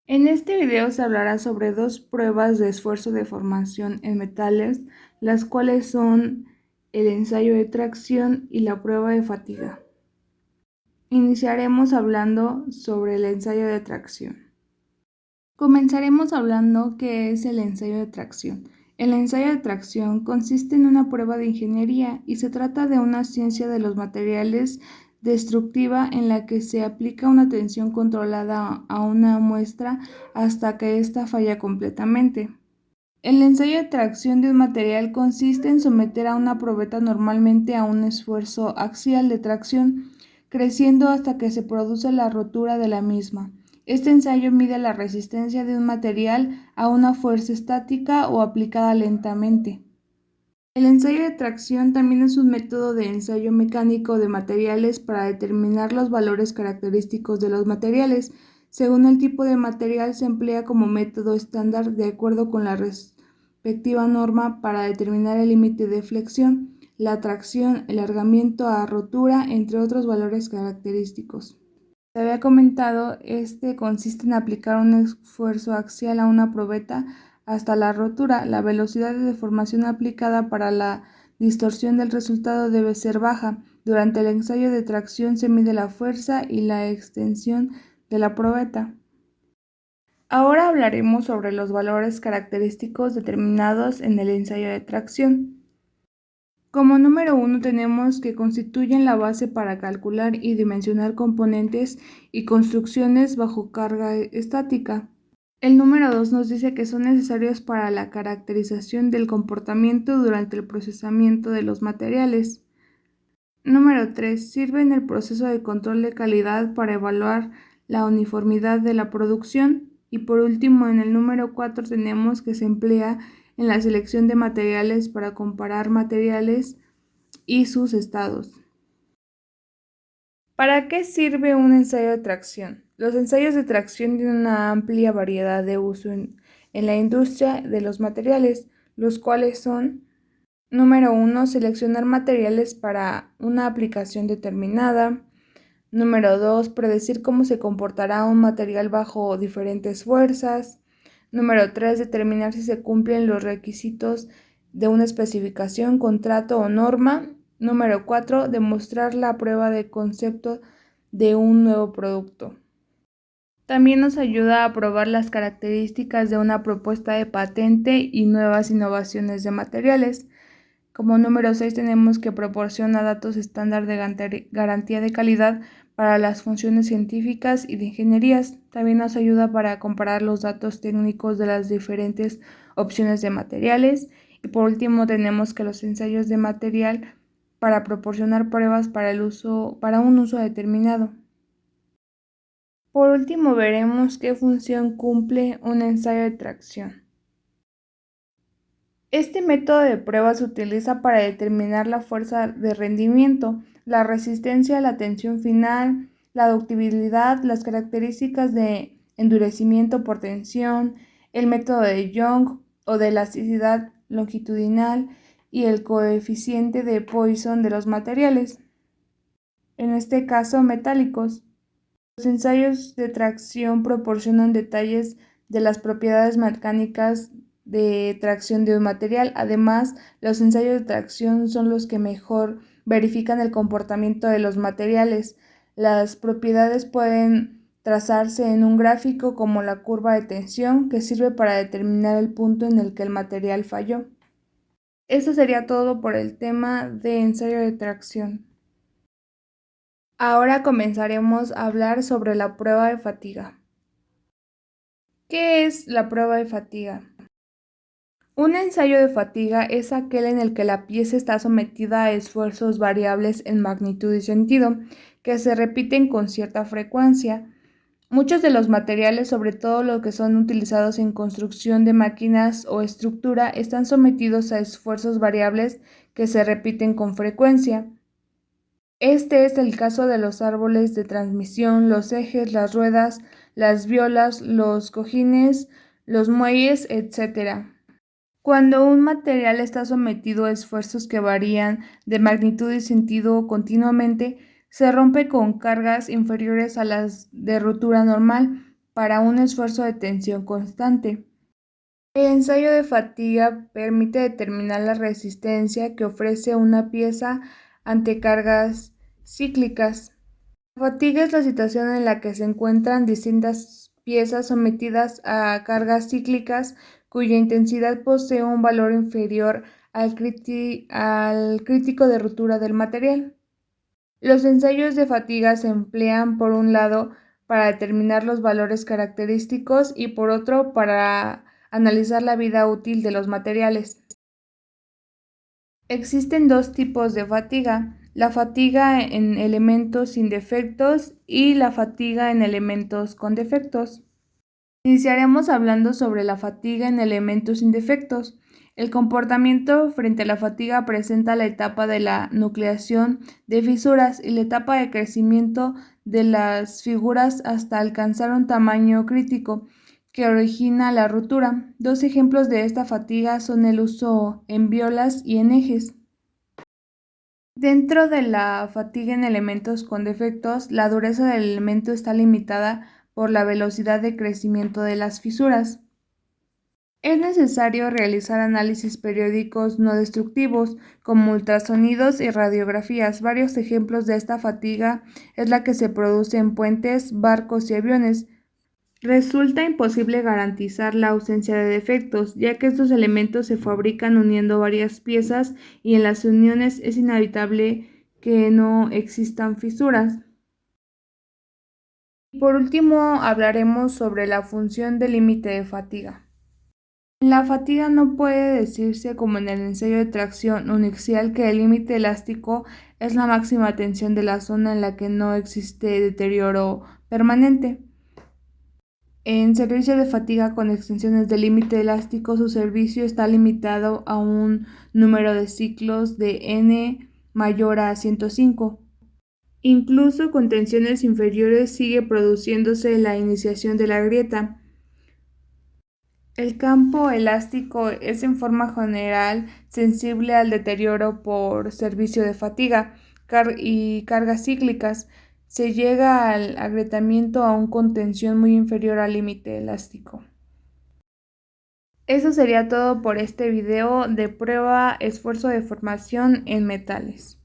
En este video se hablará sobre dos pruebas de esfuerzo de formación en metales, las cuales son el ensayo de tracción y la prueba de fatiga. Iniciaremos hablando sobre el ensayo de tracción. Comenzaremos hablando qué es el ensayo de tracción. El ensayo de tracción consiste en una prueba de ingeniería y se trata de una ciencia de los materiales destructiva en la que se aplica una tensión controlada a una muestra hasta que ésta falla completamente. El ensayo de tracción de un material consiste en someter a una probeta normalmente a un esfuerzo axial de tracción, creciendo hasta que se produce la rotura de la misma. Este ensayo mide la resistencia de un material a una fuerza estática o aplicada lentamente. El ensayo de tracción también es un método de ensayo mecánico de materiales para determinar los valores característicos de los materiales. Según el tipo de material, se emplea como método estándar de acuerdo con la respectiva norma para determinar el límite de flexión, la tracción, el alargamiento a rotura, entre otros valores característicos. Se había comentado, este consiste en aplicar un esfuerzo axial a una probeta hasta la rotura. La velocidad de deformación aplicada para la distorsión del resultado debe ser baja. Durante el ensayo de tracción se mide la fuerza y la extensión de la probeta. Ahora hablaremos sobre los valores característicos determinados en el ensayo de tracción. Como número 1 tenemos que constituyen la base para calcular y dimensionar componentes y construcciones bajo carga estática. El número 2 nos dice que son necesarios para la caracterización del comportamiento durante el procesamiento de los materiales. Número 3. Sirve en el proceso de control de calidad para evaluar la uniformidad de la producción. Y por último, en el número 4 tenemos que se emplea en la selección de materiales para comparar materiales y sus estados. ¿Para qué sirve un ensayo de tracción? Los ensayos de tracción tienen una amplia variedad de uso en la industria de los materiales, los cuales son: número 1. Seleccionar materiales para una aplicación determinada. Número 2. Predecir cómo se comportará un material bajo diferentes fuerzas. Número 3. Determinar si se cumplen los requisitos de una especificación, contrato o norma. Número 4. Demostrar la prueba de concepto de un nuevo producto. También nos ayuda a probar las características de una propuesta de patente y nuevas innovaciones de materiales. Como número 6 tenemos que proporciona datos estándar de garantía de calidad para las funciones científicas y de ingenierías. También nos ayuda para comparar los datos técnicos de las diferentes opciones de materiales. Y por último tenemos que los ensayos de material para proporcionar pruebas para un uso determinado. Por último veremos qué función cumple un ensayo de tracción. Este método de prueba se utiliza para determinar la fuerza de rendimiento, la resistencia a la tensión final, la ductilidad, las características de endurecimiento por tensión, el método de Young o de elasticidad longitudinal y el coeficiente de Poisson de los materiales, en este caso metálicos. Los ensayos de tracción proporcionan detalles de las propiedades mecánicas de tracción de un material. Además, los ensayos de tracción son los que mejor verifican el comportamiento de los materiales. Las propiedades pueden trazarse en un gráfico como la curva de tensión, que sirve para determinar el punto en el que el material falló. Eso sería todo por el tema de ensayo de tracción. Ahora comenzaremos a hablar sobre la prueba de fatiga. ¿Qué es la prueba de fatiga? Un ensayo de fatiga es aquel en el que la pieza está sometida a esfuerzos variables en magnitud y sentido, que se repiten con cierta frecuencia. Muchos de los materiales, sobre todo los que son utilizados en construcción de máquinas o estructura, están sometidos a esfuerzos variables que se repiten con frecuencia. Este es el caso de los árboles de transmisión, los ejes, las ruedas, las violas, los cojines, los muelles, etc. Cuando un material está sometido a esfuerzos que varían de magnitud y sentido continuamente, se rompe con cargas inferiores a las de rotura normal. para un esfuerzo de tensión constante. El ensayo de fatiga permite determinar la resistencia que ofrece una pieza ante cargas cíclicas. La fatiga es la situación en la que se encuentran distintas piezas sometidas a cargas cíclicas cuya intensidad posee un valor inferior al crítico de ruptura del material. Los ensayos de fatiga se emplean por un lado para determinar los valores característicos y por otro para analizar la vida útil de los materiales. Existen dos tipos de fatiga: la fatiga en elementos sin defectos y la fatiga en elementos con defectos. Iniciaremos hablando sobre la fatiga en elementos sin defectos. El comportamiento frente a la fatiga presenta la etapa de la nucleación de fisuras y la etapa de crecimiento de las figuras hasta alcanzar un tamaño crítico que origina la ruptura. Dos ejemplos de esta fatiga son el uso en biolas y en ejes. Dentro de la fatiga en elementos con defectos, la dureza del elemento está limitada por la velocidad de crecimiento de las fisuras. Es necesario realizar análisis periódicos no destructivos, como ultrasonidos y radiografías. Varios ejemplos de esta fatiga es la que se produce en puentes, barcos y aviones. Resulta imposible garantizar la ausencia de defectos, ya que estos elementos se fabrican uniendo varias piezas y en las uniones es inevitable que no existan fisuras. Por último, hablaremos sobre la función del límite de fatiga. En la fatiga no puede decirse, como en el ensayo de tracción uniaxial, que el límite elástico es la máxima tensión de la zona en la que no existe deterioro permanente. En servicio de fatiga con extensiones de límite elástico, su servicio está limitado a un número de ciclos de n mayor a 105. Incluso con tensiones inferiores sigue produciéndose la iniciación de la grieta. El campo elástico es en forma general sensible al deterioro por servicio de fatiga y cargas cíclicas. Se llega al agrietamiento aún con tensión muy inferior al límite elástico. Eso sería todo por este video de prueba esfuerzo de formación en metales.